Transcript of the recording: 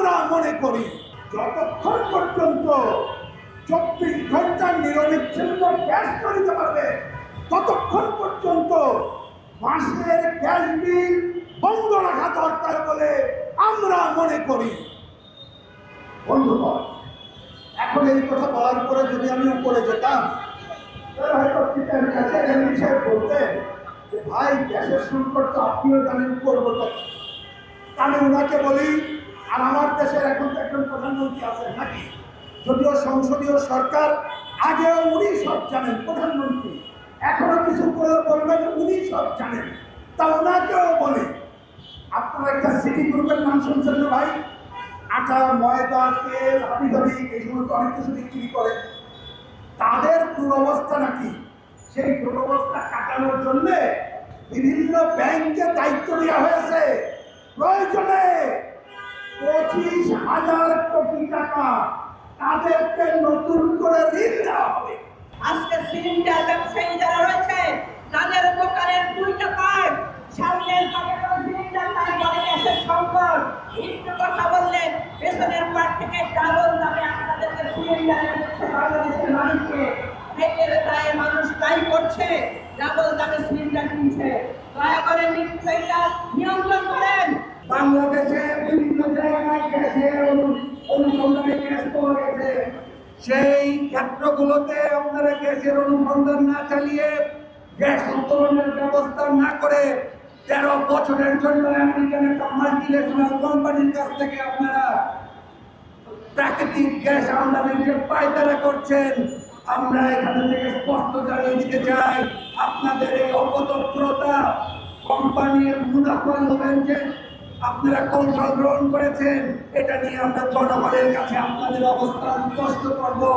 আমরা মনে করি যতক্ষণ পর্যন্ত 24 ঘন্টা নিরবিচ্ছিন্ন গ্যাস করে দিতে পারবে ততক্ষণ পর্যন্ত মাসের গ্যাস বিল বন্ধ রাখা দরকার বলে আমরা মনে করি। বন্ধুগণ, এখন এই কথা বলার পরে যদি আমি উপরে যেতাম তাহলে হয়তো পিতার কাছে এমনি সাহেব বলতেন যে ভাই গ্যাসের সংকট তো আপনিও জানেন, করবো তো। আমি ওনাকে বলি, আর আমার দেশের এখন তো একজন প্রধানমন্ত্রী আছেন নাকি, যদিও সংসদীয় সরকার, আগেও উনি সব জানেন প্রধানমন্ত্রী, এখনো কিছু করে বলবেন উনি সব জানেন, তা ওনাকেও বলে আপনারা একটা সিটি গ্রুপের নাম শুনছেন না ভাই? আটা, ময়দা, তেল, হাবিজাবি এই সমস্ত অনেক কিছু বিক্রি করে। তাদের দুরবস্থা নাকি, সেই দুরবস্থা কাটানোর জন্য বিভিন্ন ব্যাংকে দায়িত্ব দেওয়া হয়েছে। প্রয়োজনে 25,000 কোটি টাকা তাদেরকে নতুন করে ঋণ দেওয়া হবে। আজকে সিলিন্ডার ব্যবসায়ী যারা রয়েছে তাদের দোকানের 2টা কার্ড, সামনের পাটে সিলিন্ডার তার বলে গ্যাসের সংকট, একটু কথা বললেন পেছনের পাট থেকে ডাবল দামে আপনাদেরকে সিলিন্ডার দিচ্ছে বাংলাদেশের মানুষকে। পেটের দায়ে মানুষ তাই করছে, ডাবল দামে সিলিন্ডার কিনছে। দয়া করে নিশ্চয়তা নিয়ন্ত্রণ করেন। বাংলাদেশে বিভিন্ন জায়গায় গ্যাসের অনুসন্ধানে গ্যাস পাওয়া গেছে, সেই ক্ষেত্রগুলোতে আপনারা গ্যাসের অনুসন্ধান না চালিয়ে গ্যাস উত্তোলনের ব্যবস্থা না করে 13 বছরের জন্য আমেরিকান একটা মাল্টিন্যাশনাল কোম্পানির কাছ থেকে আপনারা প্রাকৃতিক গ্যাস আমদানির যে পায়তারা করছেন, আমরা এখান থেকে স্পষ্ট জানিয়ে দিতে চাই আপনাদের এই অপতৎপরতা কোম্পানির মুনাফা হবেন যে আপনারা কৌশল গ্রহণ করেছেন, এটা নিয়ে আমরা জনগণের কাছে আপনাদের অবস্থান স্পষ্ট করবো।